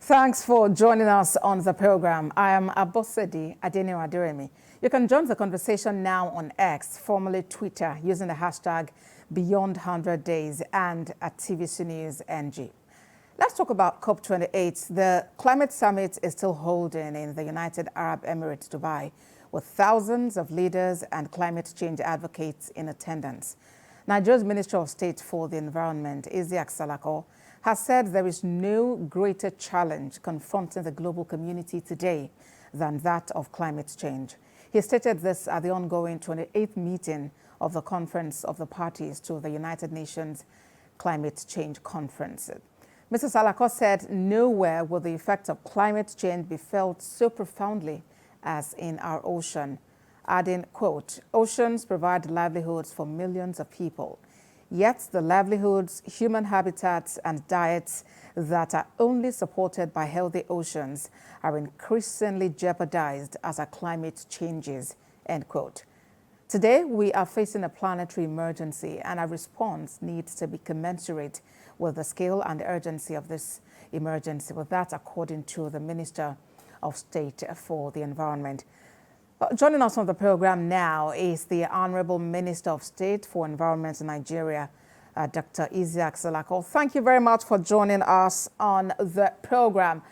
Thanks for joining us on the program. I am Abosedi Adenio Aderemi. You can join the conversation now on X, formerly Twitter, using the hashtag Beyond 100 Days and at TVC News NG. Let's talk about COP28. The climate summit is still holding in the United Arab Emirates, Dubai, with thousands of leaders and climate change advocates in attendance. Nigeria's Minister of State for the Environment, Iziaq Salako, has said there is no greater challenge confronting the global community today than that of climate change. He stated this at the ongoing 28th meeting of the Conference of the Parties to the United Nations Climate Change Conference. Mr. Salako said nowhere will the effects of climate change be felt so profoundly as in our ocean, adding, quote, "Oceans provide livelihoods for millions of people. Yet the livelihoods, human habitats and diets that are only supported by healthy oceans are increasingly jeopardized as our climate changes," end quote. Today, we are facing a planetary emergency, and our response needs to be commensurate with the scale and urgency of this emergency. With that, according to the Minister of State for the Environment. Joining us on the program now is the Honorable Minister of State for Environment in Nigeria, Dr. Iziaq Salako. Thank you very much for joining us on the program.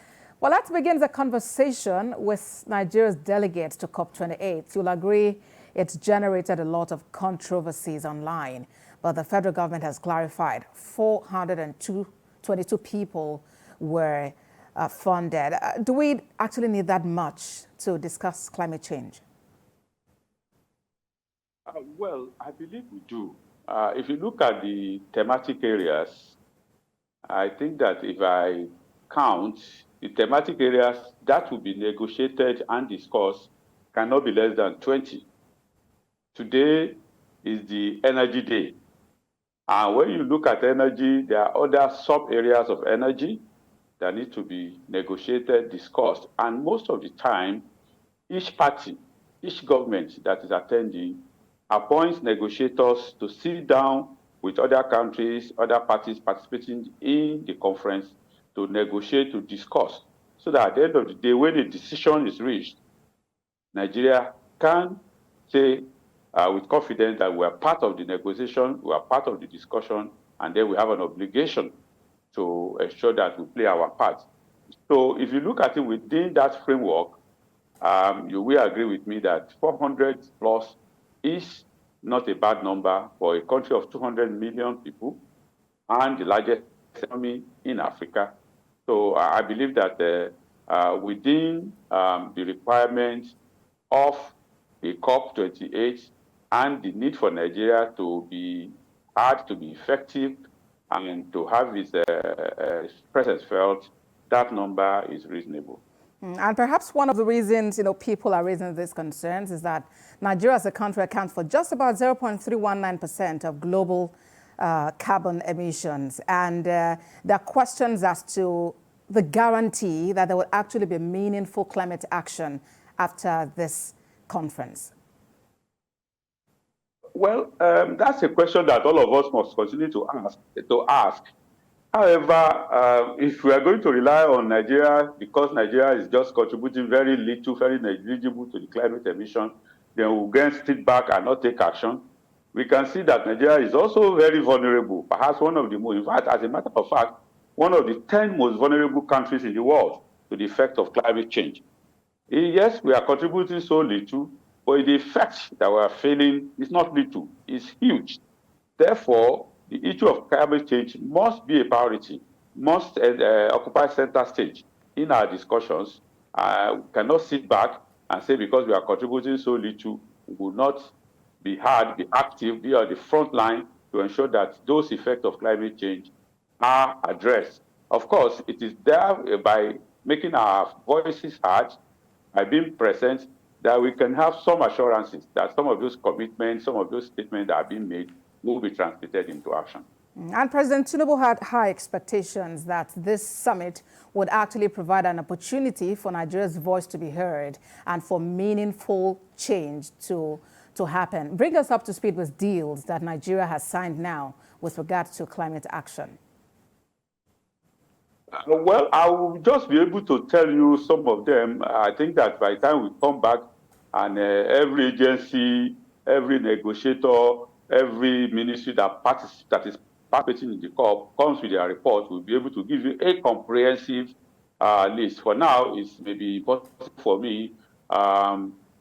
Well, let's begin the conversation with Nigeria's delegates to COP28. You'll agree it's generated a lot of controversies online, but the federal government has clarified 422 people were funded. Do we actually need that much to discuss climate change? Well, I believe we do. If you look at the thematic areas, I think that if I count the thematic areas that will be negotiated and discussed cannot be less than 20. Today is the Energy Day. And when you look at energy, there are other sub-areas of energy that need to be negotiated, discussed. And most of the time, each party, each government that is attending appoints negotiators to sit down with other countries, other parties participating in the conference to negotiate, to discuss, so that at the end of the day, when a decision is reached, Nigeria can say with confidence that we are part of the negotiation, we are part of the discussion, and then we have an obligation to ensure that we play our part. So if you look at it within that framework, you will agree with me that 400 plus is not a bad number for a country of 200 million people and the largest economy in Africa. So I believe that within the requirements of the COP28 and the need for Nigeria to be hard, to be effective, and to have its presence felt, that number is reasonable. And perhaps one of the reasons, people are raising these concerns is that Nigeria as a country accounts for just about 0.319% of global carbon emissions. And there are questions as to the guarantee that there will actually be meaningful climate action after this conference. Well, that's a question that all of us must continue to ask. However, if we are going to rely on Nigeria, because Nigeria is just contributing very little, very negligible to the climate emission, then we'll get sit back and not take action. We can see that Nigeria is also very vulnerable, perhaps one of the most, in fact, as a matter of fact, one of the 10 most vulnerable countries in the world to the effect of climate change. Yes, we are contributing so little, but the effect that we are feeling is not little, it's huge. Therefore, the issue of climate change must be a priority, must occupy center stage in our discussions. We cannot sit back and say because we are contributing so little, we will not be hard, be active, be on the front line to ensure that those effects of climate change are addressed. Of course, it is there by making our voices heard, by being present, that we can have some assurances that some of those commitments, some of those statements that are being made will be translated into action. And President Tinubu had high expectations that this summit would actually provide an opportunity for Nigeria's voice to be heard and for meaningful change to happen. Bring us up to speed with deals that Nigeria has signed now with regard to climate action. Well, I will just be able to tell you some of them. I think that by the time we come back and every agency, every negotiator, every ministry that is participating in the COP comes with their report, we'll be able to give you a comprehensive list. For now, it's maybe impossible for me.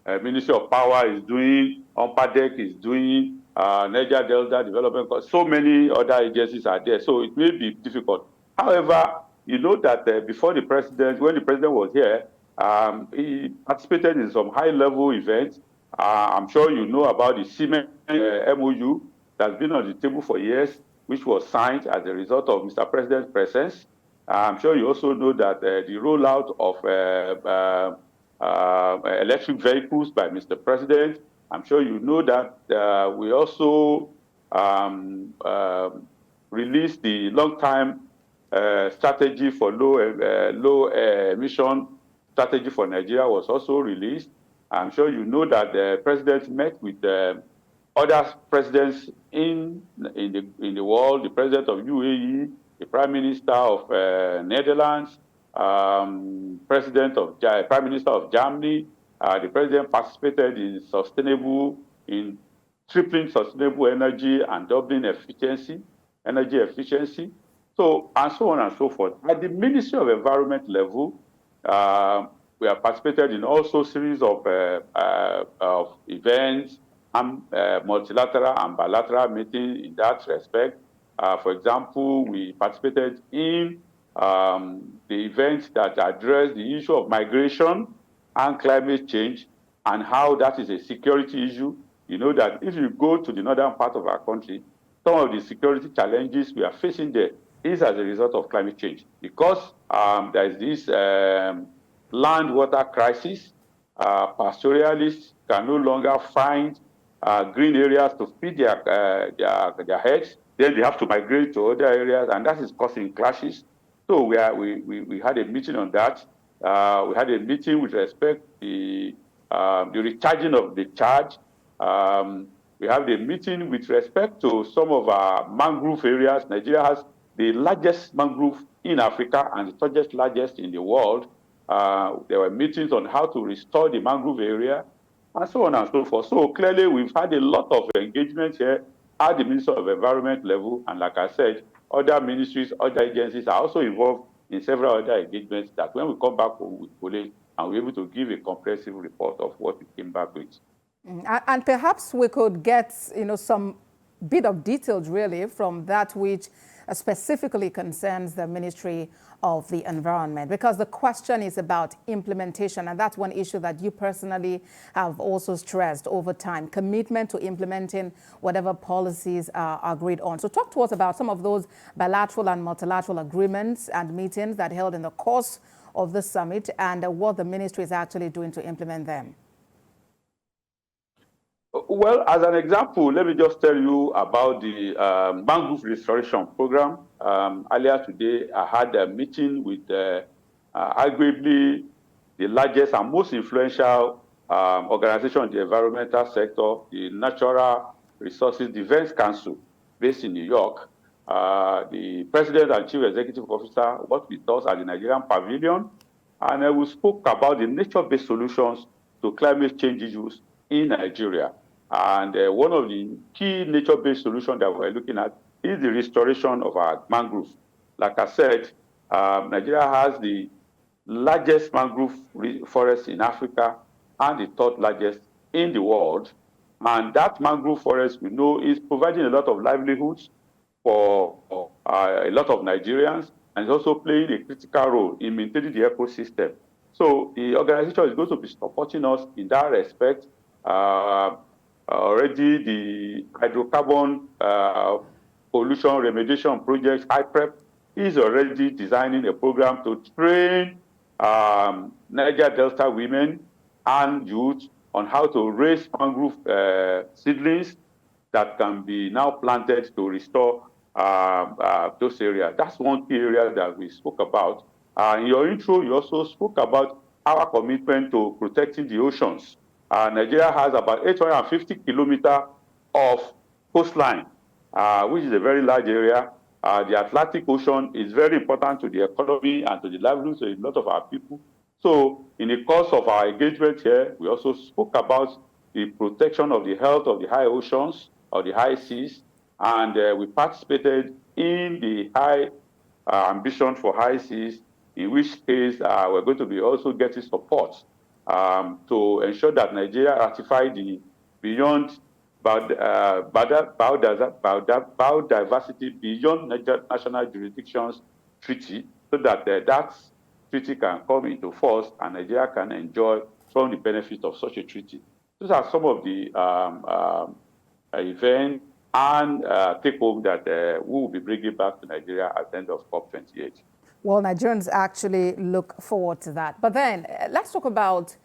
Ministry of Power is doing, UNPADEC is doing, Niger Delta Development, so many other agencies are there, so it may be difficult. However, you know that before the president, when the president was here, he participated in some high-level events. I'm sure you know about the cement MOU that's been on the table for years, which was signed as a result of Mr. President's presence. I'm sure you also know that the rollout of electric vehicles by Mr. President. I'm sure you know that we also released the long-time strategy for low emission strategy for Nigeria was also released. I'm sure you know that the president met with other presidents in the world, the president of UAE, the prime minister of Netherlands, prime minister of Germany. The president participated in tripling sustainable energy and doubling energy efficiency. So, and so on and so forth. At the Ministry of Environment level, we have participated in also series of events and multilateral and bilateral meetings in that respect. For example, we participated in the events that address the issue of migration and climate change and how that is a security issue. You know that if you go to the northern part of our country, some of the security challenges we are facing there is as a result of climate change, because there is this land water crisis. Pastoralists can no longer find green areas to feed their heads. Then they have to migrate to other areas, and that is causing clashes. So we had a meeting on that. We had a meeting with respect to the recharging of the charge. We have the meeting with respect to some of our mangrove areas. Nigeria has the largest mangrove in Africa and the third largest in the world. There were meetings on how to restore the mangrove area and so on and so forth. So clearly, we've had a lot of engagement here at the Ministry of Environment level. And like I said, other ministries, other agencies are also involved in several other engagements that when we come back home, we collate and we're able to give a comprehensive report of what we came back with. And perhaps we could get, some bit of details really from that which specifically concerns the Ministry of the Environment, because the question is about implementation, and that's one issue that you personally have also stressed over time, commitment to implementing whatever policies are agreed on. So talk to us about some of those bilateral and multilateral agreements and meetings that held in the course of the summit and what the ministry is actually doing to implement them. Well, as an example, let me just tell you about the mangrove restoration program. Earlier today, I had a meeting with arguably the largest and most influential organization in the environmental sector, the Natural Resources Defense Council, based in New York. The president and chief executive officer worked with us at the Nigerian Pavilion, and we spoke about the nature-based solutions to climate change issues in Nigeria. And one of the key nature-based solutions that we're looking at is the restoration of our mangroves. Like I said, Nigeria has the largest mangrove forest in Africa and the third largest in the world. And that mangrove forest, we know, is providing a lot of livelihoods for a lot of Nigerians, and it's also playing a critical role in maintaining the ecosystem. So the organization is going to be supporting us in that respect. Already the hydrocarbon pollution remediation project, HYPREP, is already designing a program to train Niger Delta women and youth on how to raise mangrove seedlings that can be now planted to restore those areas. That's one key area that we spoke about. In your intro, you also spoke about our commitment to protecting the oceans. Nigeria has about 850 kilometers of coastline, which is a very large area. The Atlantic Ocean is very important to the economy and to the livelihoods of a lot of our people. So in the course of our engagement here, we also spoke about the protection of the health of the high oceans, or the high seas, and we participated in the high ambition for high seas, in which case we're going to be also getting support to ensure that Nigeria ratify the Beyond Biodiversity Beyond National Jurisdictions Treaty, so that that treaty can come into force and Nigeria can enjoy from the benefit of such a treaty. Those are some of the events and take home that we will be bringing back to Nigeria at the end of COP28. Well, Nigerians actually look forward to that. But then let's talk about,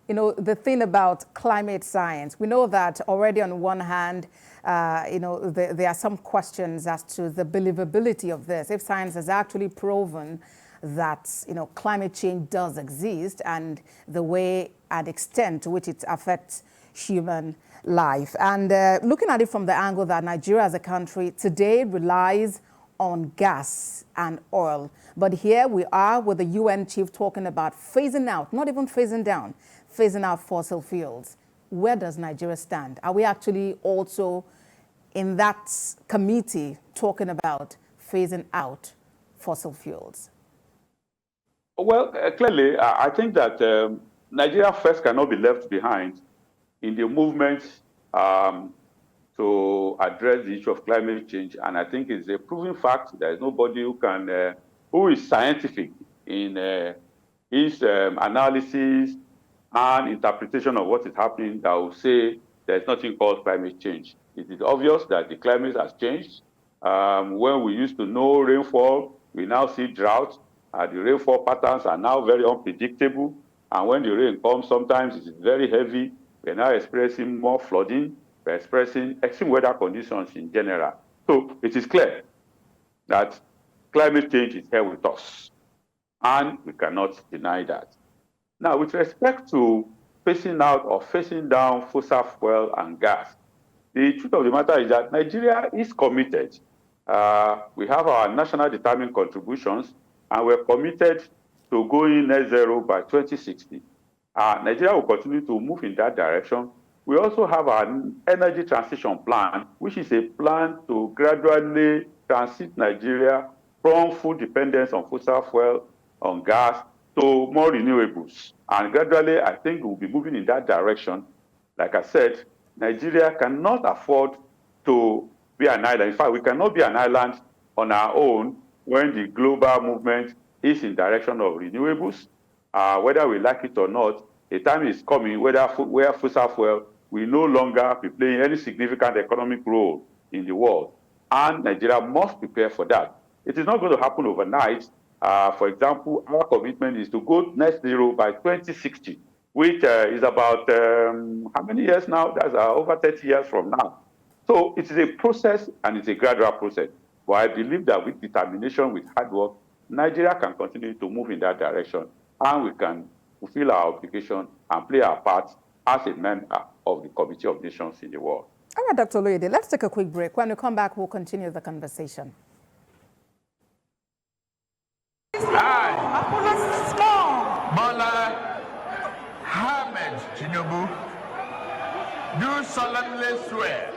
the thing about climate science. We know that already on one hand, there are some questions as to the believability of this. If science has actually proven that, climate change does exist and the way and extent to which it affects human life. And looking at it from the angle that Nigeria as a country today relies on gas and oil. But here we are with the UN chief talking about phasing out, not even phasing down, phasing out fossil fuels. Where does Nigeria stand? Are we actually also in that committee talking about phasing out fossil fuels? Well, clearly, I think that Nigeria first cannot be left behind in the movement to address the issue of climate change. And I think it's a proven fact. There is nobody who is scientific in his analysis and interpretation of what is happening that will say there's nothing called climate change. It is obvious that the climate has changed. When we used to know rainfall, we now see drought. The rainfall patterns are now very unpredictable. And when the rain comes, sometimes it is very heavy. We're now experiencing more flooding. We're experiencing extreme weather conditions in general. So it is clear that climate change is here with us, and we cannot deny that. Now, with respect to phasing out or phasing down fossil fuel and gas, the truth of the matter is that Nigeria is committed. We have our national determined contributions, and we're committed to going net zero by 2060. Nigeria will continue to move in that direction. We also have our energy transition plan, which is a plan to gradually transit Nigeria from full dependence on fossil fuel, on gas, to more renewables. And gradually, I think we'll be moving in that direction. Like I said, Nigeria cannot afford to be an island. In fact, we cannot be an island on our own when the global movement is in direction of renewables. Whether we like it or not, a time is coming where fossil fuel will no longer be playing any significant economic role in the world. And Nigeria must prepare for that. It is not going to happen overnight. For example, our commitment is to go net zero by 2060, which is about how many years now? That's over 30 years from now. So it is a process, and it's a gradual process. But I believe that with determination, with hard work, Nigeria can continue to move in that direction, and we can fulfill our obligation and play our part as a member of the Committee of Nations in the world. All right, Dr. Oloyede, let's take a quick break. When we come back, we'll continue the conversation. Bola Ahmed Tinubu, do solemnly swear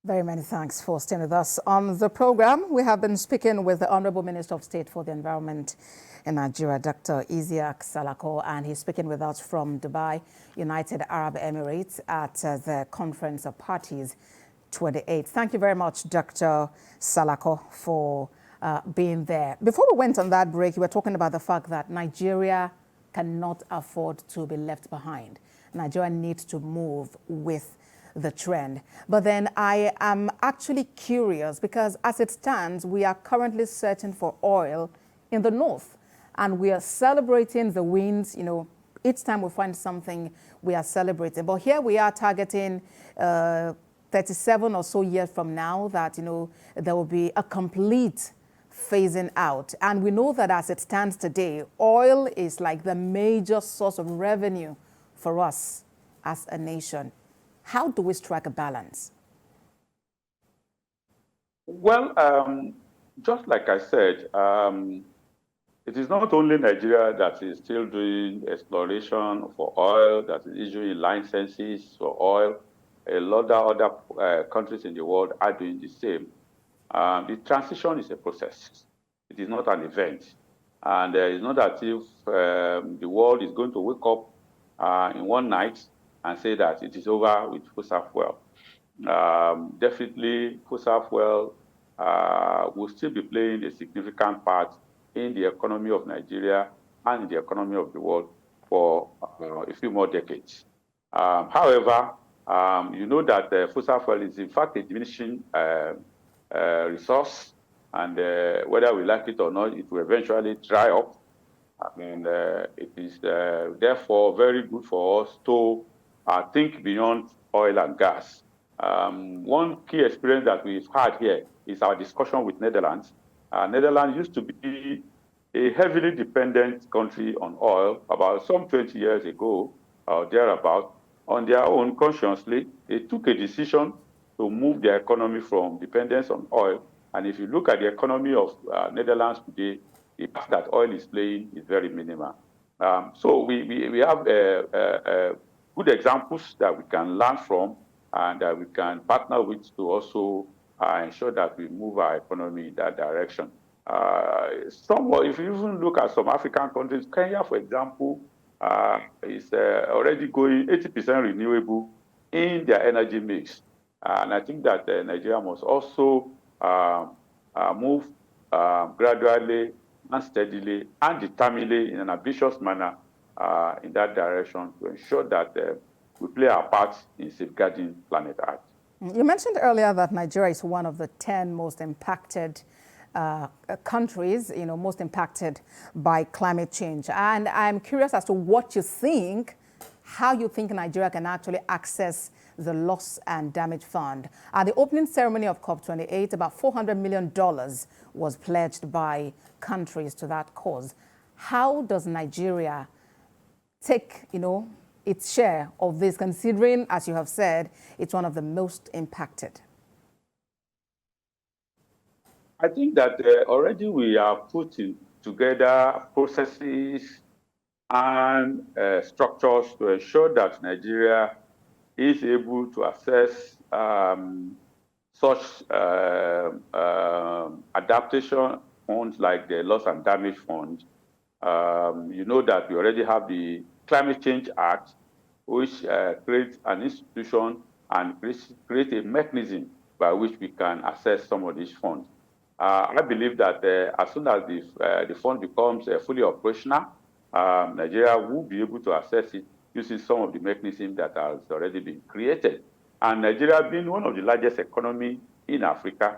Very many thanks for staying with us on the program. We have been speaking with the Honorable Minister of State for the Environment in Nigeria, Dr. Iziaq Salako, and he's speaking with us from Dubai, United Arab Emirates, at the Conference of Parties 28. Thank you very much, Dr. Salako, for being there. Before we went on that break, you were talking about the fact that Nigeria cannot afford to be left behind. Nigeria needs to move with the trend. But then I am actually curious because as it stands, we are currently searching for oil in the north. and we are celebrating the wins. You know, each time we find something, we are celebrating. But here we are targeting 37 or so years from now that, you know, there will be a complete phasing out. And we know that as it stands today, oil is like the major source of revenue for us as a nation. How do we strike a balance? Well, just like I said, it is not only Nigeria that is still doing exploration for oil, that is issuing licenses for oil. A lot of other countries in the world are doing the same. The transition is a process. It is not an event. And it's not as if the world is going to wake up in one night and say that it is over with fossil fuel. Definitely, fossil fuel will still be playing a significant part in the economy of Nigeria and in the economy of the world for a few more decades. However, you know that fossil fuel is in fact a diminishing resource, and whether we like it or not, it will eventually dry up. And it is therefore very good for us to think beyond oil and gas. One key experience that we've had here is our discussion with Netherlands. Netherlands used to be a heavily dependent country on oil about some 20 years ago, or thereabout. On their own, consciously, they took a decision to move their economy from dependence on oil. And if you look at the economy of Netherlands today, the part that oil is playing is very minimal. So we have good examples that we can learn from and that we can partner with to also ensure that we move our economy in that direction. Somewhat, if you even look at some African countries, Kenya, for example, is already going 80% renewable in their energy mix. And I think that Nigeria must also move gradually and steadily and determinedly in an ambitious manner in that direction to ensure that we play our part in safeguarding planet Earth. You mentioned earlier that Nigeria is one of the 10 most impacted countries, you know, most impacted by climate change. And I'm curious as to what you think, how you think Nigeria can actually access the Loss and Damage Fund. At the opening ceremony of COP28, about $400 million was pledged by countries to that cause. How does Nigeria take, you know, its share of this, considering, as you have said, it's one of the most impacted? I think that already we are putting together processes and structures to ensure that Nigeria is able to access such adaptation funds like the Loss and Damage Fund. You know that we already have the Climate Change Act, which creates an institution and create a mechanism by which we can access some of these funds. I believe that as soon as the fund becomes fully operational, Nigeria will be able to access it using some of the mechanisms that has already been created. And Nigeria being one of the largest economies in Africa,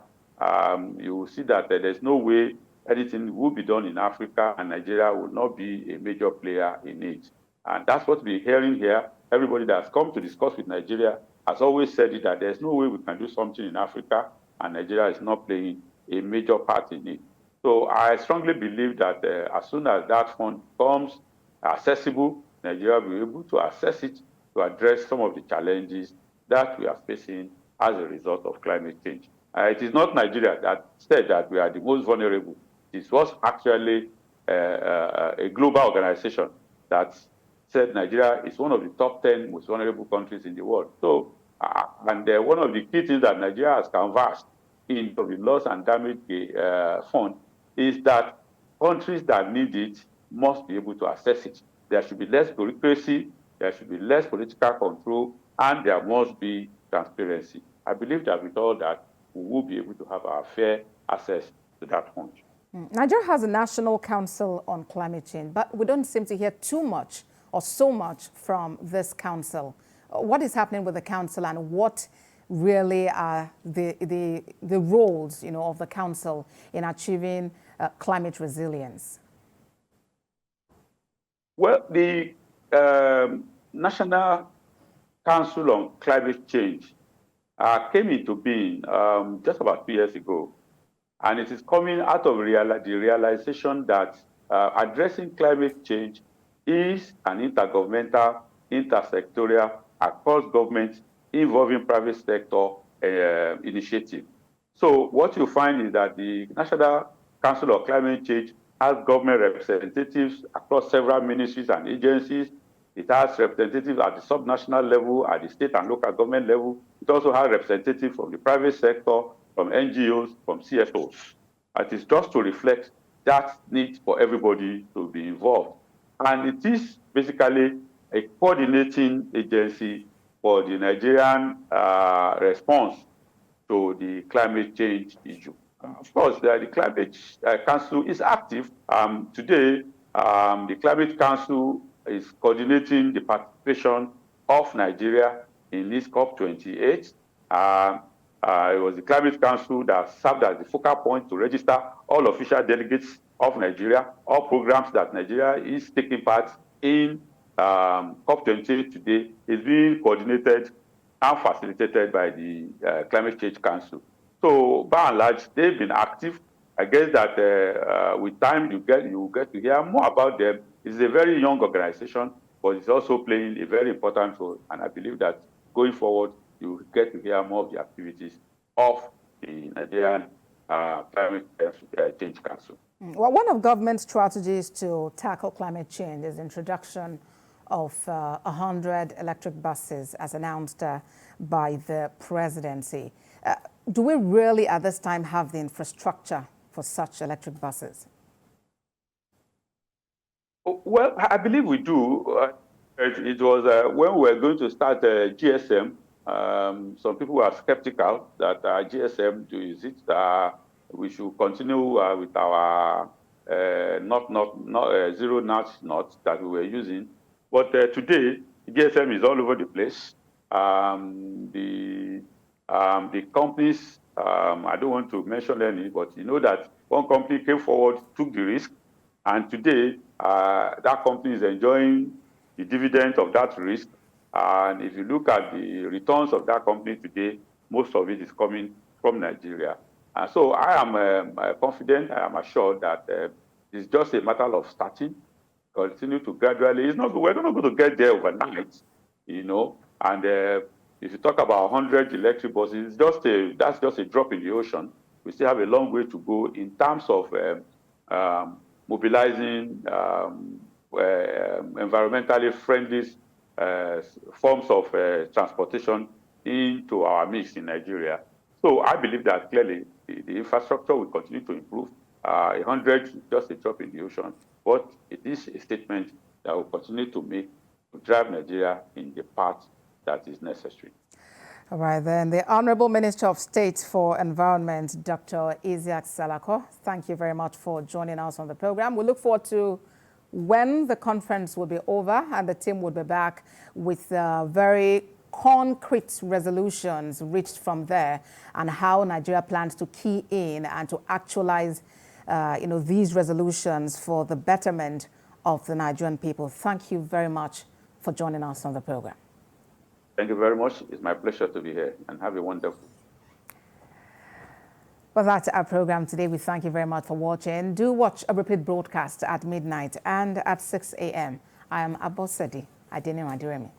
you will see that there's no way anything will be done in Africa and Nigeria will not be a major player in it. And that's what we're hearing here. Everybody that's come to discuss with Nigeria has always said it, that there's no way we can do something in Africa and Nigeria is not playing a major part in it. So I strongly believe that as soon as that fund becomes accessible, Nigeria will be able to access it to address some of the challenges that we are facing as a result of climate change. It is not Nigeria that said that we are the most vulnerable. This was actually a global organization that said Nigeria is one of the top 10 most vulnerable countries in the world. So, and one of the key things that Nigeria has canvassed in the Loss and Damage Fund is that countries that need it must be able to access it. There should be less bureaucracy, there should be less political control, and there must be transparency. I believe that with all that, we will be able to have our fair access to that fund. Nigeria has a National Council on Climate Change, but we don't seem to hear too much or so much from this council. What is happening with the council, and what really are the roles, you know, of the council in achieving climate resilience? Well, the National Council on Climate Change came into being just about 2 years ago. And it is coming out of the realization that addressing climate change is an intergovernmental, intersectorial, across government, involving private sector initiative. So what you find is that the National Council of Climate Change has government representatives across several ministries and agencies. It has representatives at the subnational level, at the state and local government level. It also has representatives from the private sector, from NGOs, from CSOs. It is just to reflect that need for everybody to be involved. And it is basically a coordinating agency for the Nigerian response to the climate change issue. Of course, the Climate Council is active. Today, the Climate Council is coordinating the participation of Nigeria in this COP28. It was the Climate Council that served as the focal point to register all official delegates of Nigeria, all programs that Nigeria is taking part in. COP28 today is being coordinated and facilitated by the Climate Change Council. So by and large, they've been active. I guess that with time you get to hear more about them. It's a very young organization, but it's also playing a very important role. And I believe that going forward, you get to hear more of the activities of the Nigerian Climate Change Council. Well, one of government's strategies to tackle climate change is the introduction of 100 electric buses, as announced by the presidency. Do we really at this time have the infrastructure for such electric buses? Well, I believe we do. It was when we were going to start GSM, some people were skeptical that GSM, is it we should continue with our zero knots that we were using. But today, GSM is all over the place. The companies, I don't want to mention any, but you know that one company came forward, took the risk, and today that company is enjoying the dividend of that risk. And if you look at the returns of that company today, most of it is coming from Nigeria. And so I am confident, I am assured that it's just a matter of starting, continue to gradually. We're not going to get there overnight, you know. And if you talk about 100 electric buses, that's just a drop in the ocean. We still have a long way to go in terms of mobilizing environmentally friendly forms of transportation into our mix in Nigeria. So I believe that clearly the infrastructure will continue to improve. 100 is just a drop in the ocean, but it is a statement that will continue to make to drive Nigeria in the path that is necessary. All right, then. The Honorable Minister of State for Environment, Dr. Iziaq Salako, thank you very much for joining us on the program. We look forward to when the conference will be over and the team will be back with very concrete resolutions reached from there and how Nigeria plans to key in and to actualize these resolutions for the betterment of the Nigerian people. Thank you very much for joining us on the program. Thank you very much. It's my pleasure to be here, and have a wonderful. Well, that's our program today. We thank you very much for watching. Do watch a repeat broadcast at midnight and at 6 a.m. I am Abosedi Adeniran Aduremi.